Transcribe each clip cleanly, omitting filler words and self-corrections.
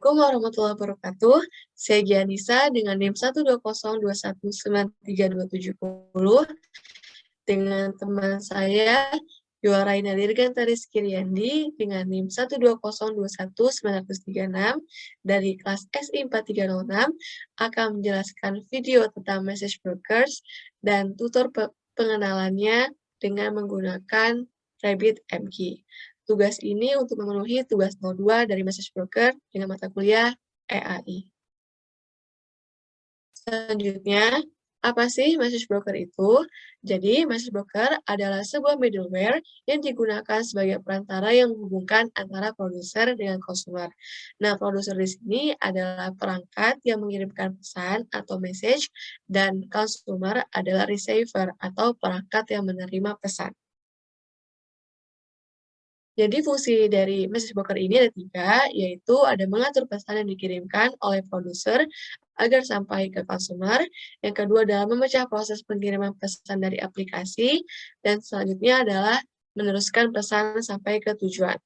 Assalamualaikum warahmatullahi wabarakatuh. Saya Gianisa dengan NIM 12021932770 dengan teman saya Yuaraina Dirgantari Skiriandi dengan NIM 120219336 dari kelas SI 4306 akan menjelaskan video tentang message brokers dan tutor pengenalannya dengan menggunakan RabbitMQ. Tugas ini untuk memenuhi tugas 02 dari message broker dengan mata kuliah EAI. Selanjutnya, apa sih message broker itu? Jadi, message broker adalah sebuah middleware yang digunakan sebagai perantara yang menghubungkan antara produser dengan konsumer. Nah, produser di sini adalah perangkat yang mengirimkan pesan atau message, dan consumer adalah receiver atau perangkat yang menerima pesan. Jadi fungsi dari message broker ini ada 3, yaitu ada mengatur pesan yang dikirimkan oleh produser agar sampai ke consumer. Yang kedua adalah memecah proses pengiriman pesan dari aplikasi. Dan selanjutnya adalah meneruskan pesan sampai ke tujuan.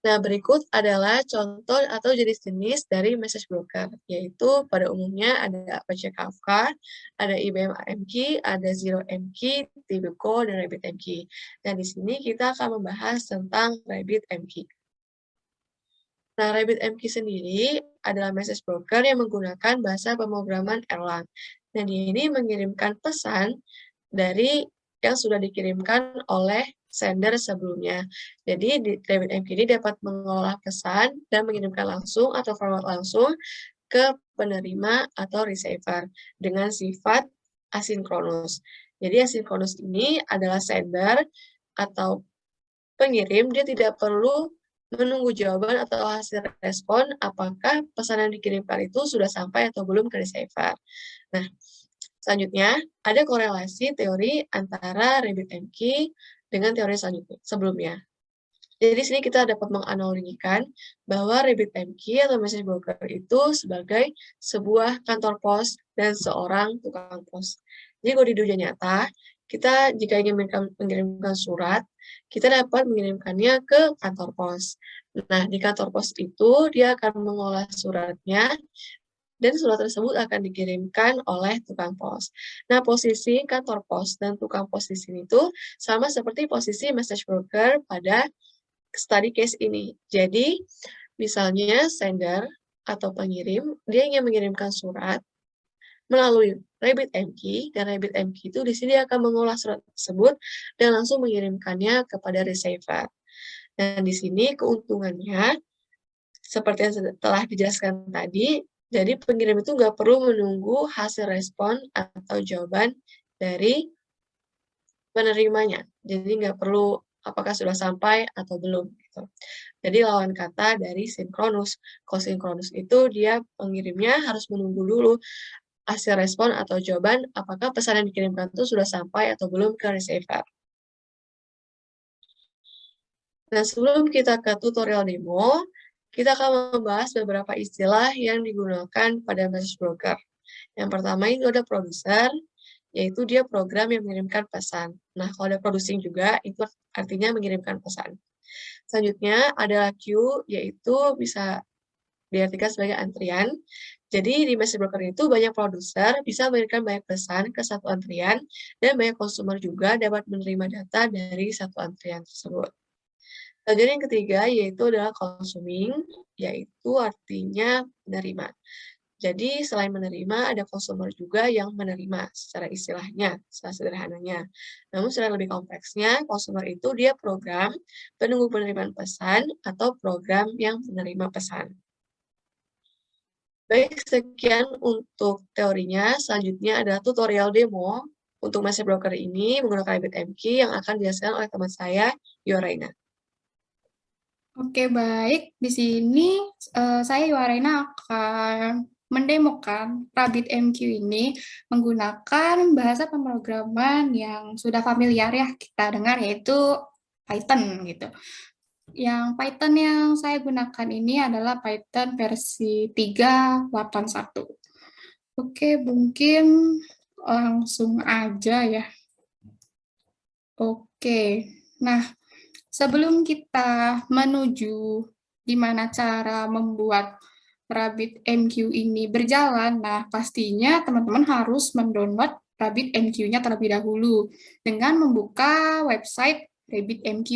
Nah, berikut adalah contoh atau jenis-jenis dari message broker, yaitu pada umumnya ada Apache Kafka, ada IBM AMQ, ada Zero MQ, Tibeco, dan RabbitMQ. Nah, di sini kita akan membahas tentang RabbitMQ. Nah, RabbitMQ sendiri adalah message broker yang menggunakan bahasa pemrograman Erlang. Nah, ini mengirimkan pesan dari yang sudah dikirimkan oleh sender sebelumnya. Jadi, di RabbitMQ ini dapat mengolah pesan dan mengirimkan langsung atau forward langsung ke penerima atau receiver dengan sifat asinkronus. Jadi, asinkronus ini adalah sender atau pengirim, dia tidak perlu menunggu jawaban atau hasil respon apakah pesan yang dikirimkan itu sudah sampai atau belum ke receiver. Nah, selanjutnya ada korelasi teori antara RabbitMQ dengan teori sebelumnya. Jadi di sini kita dapat menganalogikan bahwa RabbitMQ atau message broker itu sebagai sebuah kantor pos dan seorang tukang pos. Jadi kalau di dunia nyata, kita jika ingin mengirimkan surat, kita dapat mengirimkannya ke kantor pos. Nah, di kantor pos itu dia akan mengolah suratnya dan surat tersebut akan dikirimkan oleh tukang pos. Nah, posisi kantor pos dan tukang pos di sini itu sama seperti posisi message broker pada study case ini. Jadi, misalnya sender atau pengirim, dia ingin mengirimkan surat melalui RabbitMQ, dan RabbitMQ itu di sini akan mengolah surat tersebut dan langsung mengirimkannya kepada receiver. Dan di sini keuntungannya, seperti yang telah dijelaskan tadi, jadi pengirim itu nggak perlu menunggu hasil respon atau jawaban dari penerimanya. Jadi nggak perlu apakah sudah sampai atau belum. Gitu. Jadi lawan kata dari sinkronus. Kalau sinkronus itu dia pengirimnya harus menunggu dulu hasil respon atau jawaban apakah pesan yang dikirimkan itu sudah sampai atau belum ke receiver. Nah, sebelum kita ke tutorial demo, kita akan membahas beberapa istilah yang digunakan pada message broker. Yang pertama itu ada produser, yaitu dia program yang mengirimkan pesan. Nah, kalau ada producing juga, itu artinya mengirimkan pesan. Selanjutnya adalah queue, yaitu bisa diartikan sebagai antrian. Jadi di message broker itu banyak produser bisa mengirimkan banyak pesan ke satu antrian, dan banyak konsumer juga dapat menerima data dari satu antrian tersebut. Kemudian yang ketiga yaitu adalah consuming, yaitu artinya menerima. Jadi selain menerima, ada konsumer juga yang menerima secara istilahnya, secara sederhananya. Namun secara lebih kompleksnya, konsumer itu dia program penunggu penerimaan pesan atau program yang menerima pesan. Baik, sekian untuk teorinya. Selanjutnya adalah tutorial demo untuk message broker ini menggunakan RabbitMQ yang akan dijelaskan oleh teman saya, Yoraina. Oke, baik. Di sini saya Yuaraina akan mendemokan RabbitMQ ini menggunakan bahasa pemrograman yang sudah familiar ya kita dengar, yaitu Python gitu. Yang Python yang saya gunakan ini adalah Python versi 3.8.1. Oke, mungkin langsung aja ya. Oke, nah sebelum kita menuju gimana cara membuat RabbitMQ ini berjalan? Nah, pastinya teman-teman harus mendownload RabbitMQ-nya terlebih dahulu dengan membuka website RabbitMQ.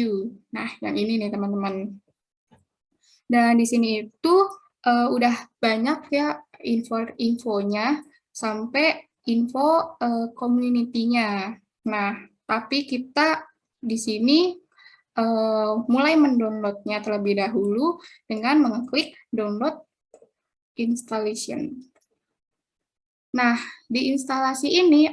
Nah, yang ini nih teman-teman. Dan di sini itu udah banyak ya info-infonya sampai info community-nya. Nah, tapi kita di sini mulai mendownloadnya terlebih dahulu dengan mengklik download installation. Nah, di instalasi ini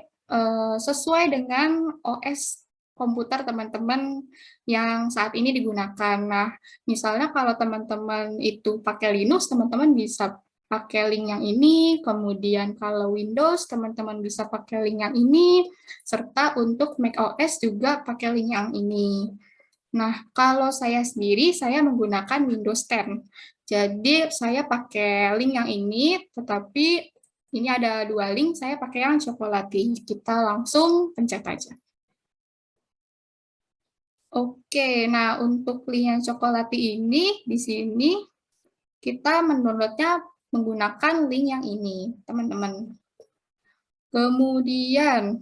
sesuai dengan OS komputer teman-teman yang saat ini digunakan. Nah, misalnya kalau teman-teman itu pakai Linux, teman-teman bisa pakai link yang ini, kemudian kalau Windows, teman-teman bisa pakai link yang ini, serta untuk macOS juga pakai link yang ini. Nah, kalau saya sendiri, saya menggunakan Windows 10. Jadi, saya pakai link yang ini, tetapi ini ada 2 link, saya pakai yang Chocolatey. Kita langsung pencet aja. Oke, nah untuk link yang Chocolatey ini, di sini kita mendownloadnya menggunakan link yang ini, teman-teman. Kemudian,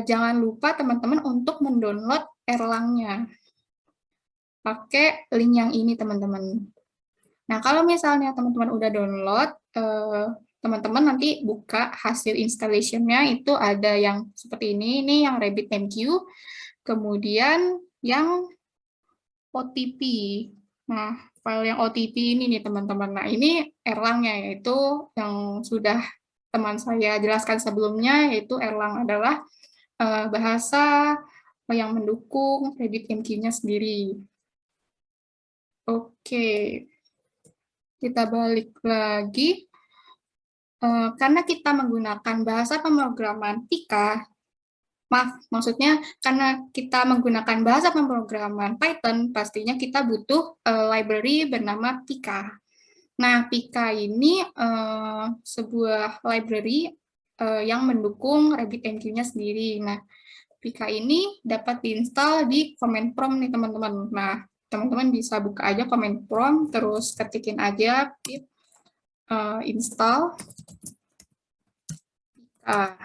jangan lupa teman-teman untuk mendownload Erlang-nya. Pakai link yang ini, teman-teman. Nah, kalau misalnya teman-teman udah download, teman-teman nanti buka hasil installation-nya, itu ada yang seperti ini yang RabbitMQ, kemudian yang OTP. Nah, file yang OTP ini nih, teman-teman. Nah, ini Erlang-nya, yaitu yang sudah teman saya jelaskan sebelumnya, yaitu Erlang adalah bahasa yang mendukung RabbitMQ-nya sendiri. Oke, kita balik lagi. Karena kita menggunakan bahasa pemrograman Pika, maksudnya karena kita menggunakan bahasa pemrograman Python, pastinya kita butuh library bernama Pika. Nah, Pika ini sebuah library yang mendukung RabbitMQ-nya sendiri. Nah, Pika ini dapat diinstal di command prompt nih, teman-teman. Nah, teman-teman bisa buka aja command prompt, terus ketikin aja pip install Pika.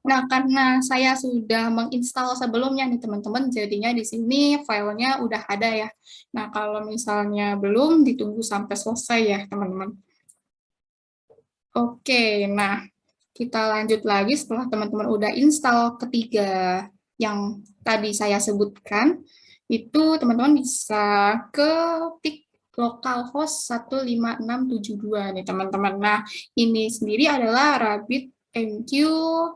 Nah, karena saya sudah menginstal sebelumnya nih teman-teman, jadinya di sini filenya udah ada ya. Nah, kalau misalnya belum, ditunggu sampai selesai ya teman-teman. Oke, nah kita lanjut lagi setelah teman-teman udah install ketiga yang tadi saya sebutkan, itu teman-teman bisa ketik localhost 15672 nih teman-teman. Nah, ini sendiri adalah RabbitMQ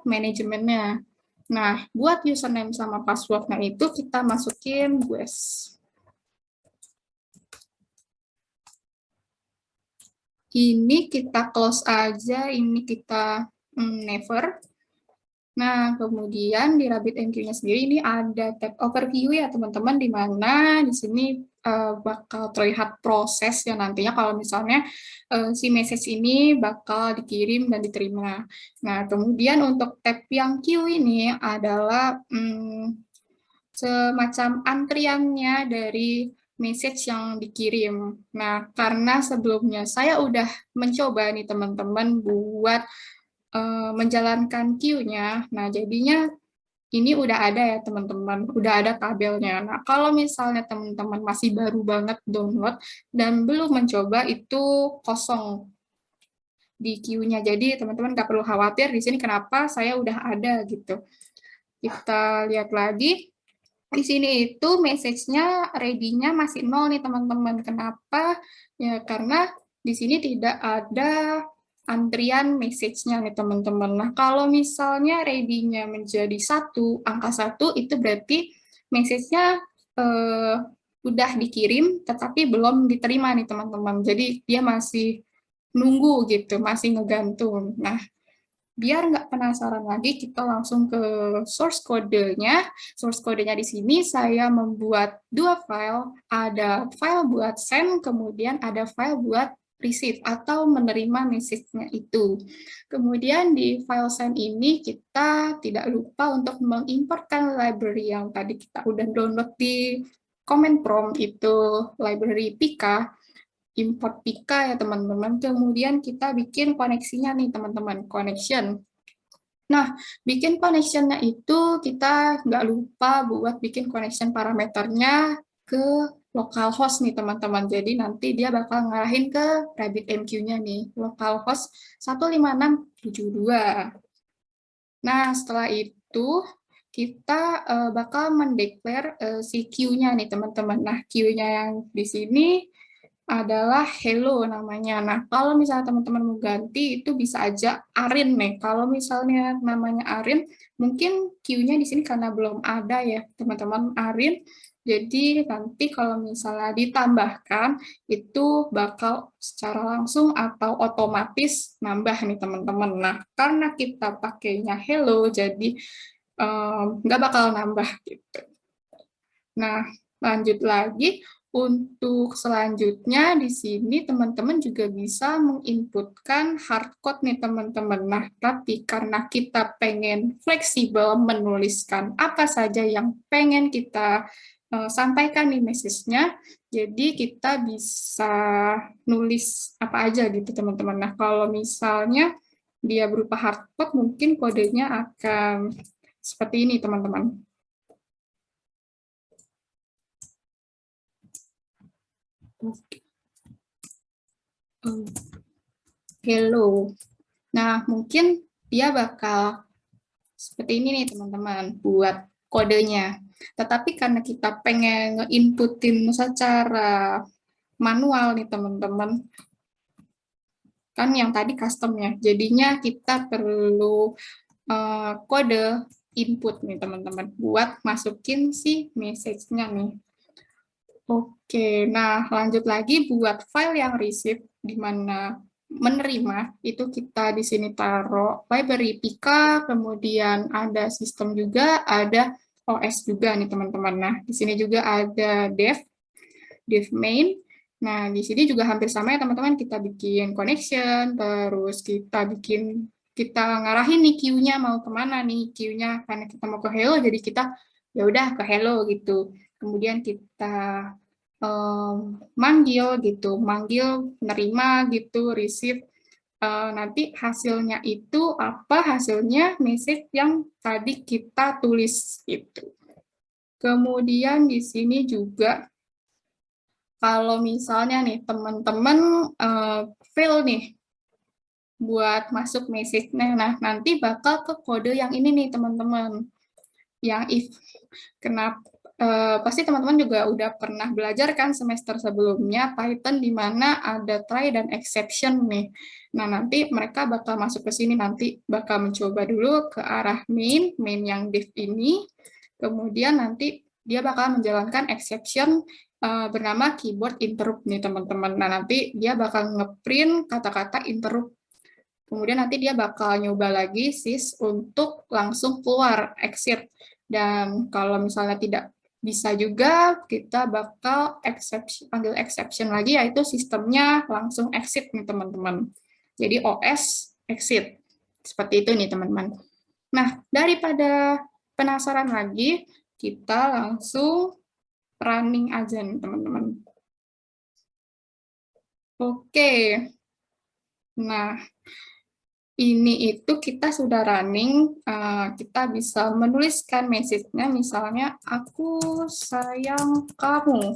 manajemennya. Nah, buat username sama passwordnya itu kita masukin guys. Ini kita close aja, ini kita never. Nah, kemudian di RabbitMQ-nya sendiri ini ada tab overview ya teman-teman, di mana di sini bakal terlihat proses ya nantinya kalau misalnya si message ini bakal dikirim dan diterima. Nah, kemudian untuk tab yang Q ini adalah semacam antriannya dari message yang dikirim. Nah, karena sebelumnya saya udah mencoba nih teman-teman buat menjalankan queue-nya. Nah, jadinya ini udah ada ya teman-teman, udah ada tabelnya. Nah, kalau misalnya teman-teman masih baru banget download dan belum mencoba, itu kosong di queue-nya. Jadi teman-teman nggak perlu khawatir di sini kenapa saya udah ada gitu. Kita lihat lagi. Di sini itu message-nya ready-nya masih 0 nih teman-teman. Kenapa? Ya karena di sini tidak ada antrian message-nya nih teman-teman. Nah, kalau misalnya ready-nya menjadi 1, angka 1 itu berarti message-nya udah dikirim tetapi belum diterima nih teman-teman. Jadi dia masih nunggu gitu, masih ngegantung. Nah, biar nggak penasaran lagi, kita langsung ke source code-nya. Source code-nya di sini saya membuat 2 file, ada file buat send, kemudian ada file buat receive atau menerima message-nya itu. Kemudian di file send ini kita tidak lupa untuk mengimportkan library yang tadi kita udah download di comment prompt itu library Pika, import Pika ya teman-teman. Kemudian kita bikin koneksinya nih teman-teman, connection. Nah, bikin connection-nya itu kita nggak lupa buat bikin connection parameternya ke localhost nih teman-teman. Jadi nanti dia bakal ngarahin ke RabbitMQ-nya nih, localhost 15672. Nah, setelah itu kita bakal mendeklar si queue-nya nih teman-teman. Nah, queue-nya yang di sini adalah hello namanya. Nah, kalau misalnya teman-teman mau ganti, itu bisa aja Arin nih. Kalau misalnya namanya Arin, mungkin queue-nya di sini karena belum ada ya, teman-teman Arin. Jadi nanti kalau misalnya ditambahkan, itu bakal secara langsung atau otomatis nambah nih teman-teman. Nah, karena kita pakainya hello, jadi nggak bakal nambah gitu. Nah, lanjut lagi. Untuk selanjutnya di sini teman-teman juga bisa menginputkan hardcode nih teman-teman. Nah, tapi karena kita pengen fleksibel menuliskan apa saja yang pengen kita sampaikan nih message-nya, jadi kita bisa nulis apa aja gitu teman-teman. Nah, kalau misalnya dia berupa hardcode, mungkin kodenya akan seperti ini teman-teman. Hello. Nah, mungkin dia bakal seperti ini nih teman-teman buat kodenya. Tetapi karena kita pengen nge-inputin secara manual nih teman-teman, kan yang tadi custom-nya, jadinya kita perlu kode input nih teman-teman buat masukin si message-nya nih. Oke, nah lanjut lagi buat file yang receive, di mana menerima, itu kita di sini taruh library Pika, kemudian ada sistem juga, ada OS juga nih teman-teman. Nah, di sini juga ada dev main. Nah, di sini juga hampir sama ya teman-teman, kita bikin connection, terus kita ngarahin nih queue-nya mau kemana nih queue-nya, karena kita mau ke hello, jadi kita ya udah ke hello gitu. Kemudian kita manggil gitu, manggil, menerima gitu, receive. Nanti hasilnya itu apa? Hasilnya message yang tadi kita tulis gitu. Kemudian di sini juga kalau misalnya nih teman-teman fail nih buat masuk message-nya, nah nanti bakal ke kode yang ini nih teman-teman, yang if. Kenapa? Pasti teman-teman juga udah pernah belajar kan semester sebelumnya Python di mana ada try dan exception nih. Nah, nanti mereka bakal masuk ke sini, nanti bakal mencoba dulu ke arah main yang div ini, kemudian nanti dia bakal menjalankan exception bernama keyboard interrupt nih teman-teman. Nah, nanti dia bakal ngeprint kata-kata interrupt. Kemudian nanti dia bakal nyoba lagi sys untuk langsung keluar exit. Dan kalau misalnya tidak bisa juga, kita bakal panggil exception lagi, yaitu sistemnya langsung exit nih teman-teman. Jadi OS exit. Seperti itu nih teman-teman. Nah, daripada penasaran lagi, kita langsung running aja nih teman-teman. Oke. Nah, ini itu kita sudah running, kita bisa menuliskan message-nya, misalnya, aku sayang kamu.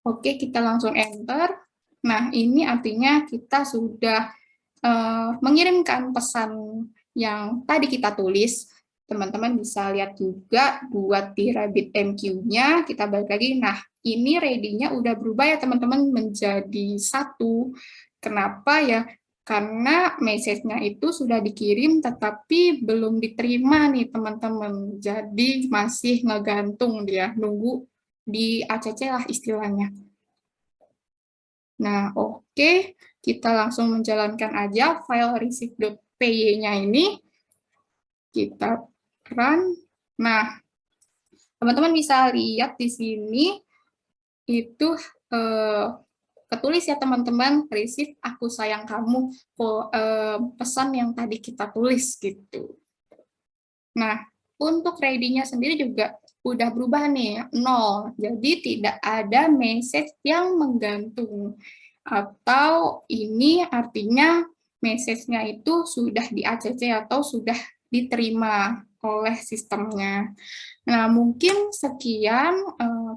Oke, kita langsung enter. Nah, ini artinya kita sudah mengirimkan pesan yang tadi kita tulis. Teman-teman bisa lihat juga buat di RabbitMQ-nya, kita balik lagi. Nah, ini ready-nya udah berubah ya teman-teman menjadi 1. Kenapa ya? Karena message-nya itu sudah dikirim tetapi belum diterima nih teman-teman. Jadi masih ngegantung dia, nunggu di ACC lah istilahnya. Nah, oke, kita langsung menjalankan aja file receive.py-nya ini. Kita run. Nah, teman-teman bisa lihat di sini itu ketulis ya teman-teman, receive aku sayang kamu, pesan yang tadi kita tulis gitu. Nah, untuk ready-nya sendiri juga udah berubah nih, 0. Jadi tidak ada message yang menggantung. Atau ini artinya message-nya itu sudah di-ACC atau sudah diterima oleh sistemnya. Nah, mungkin sekian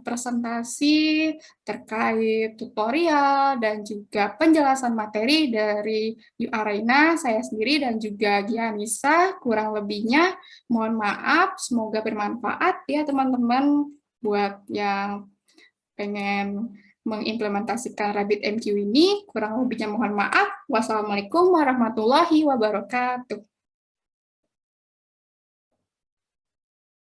presentasi terkait tutorial dan juga penjelasan materi dari U Arena, saya sendiri dan juga Gianisa. Kurang lebihnya mohon maaf, semoga bermanfaat ya teman-teman buat yang pengen mengimplementasikan RabbitMQ ini. Kurang lebihnya mohon maaf. Wassalamualaikum warahmatullahi wabarakatuh.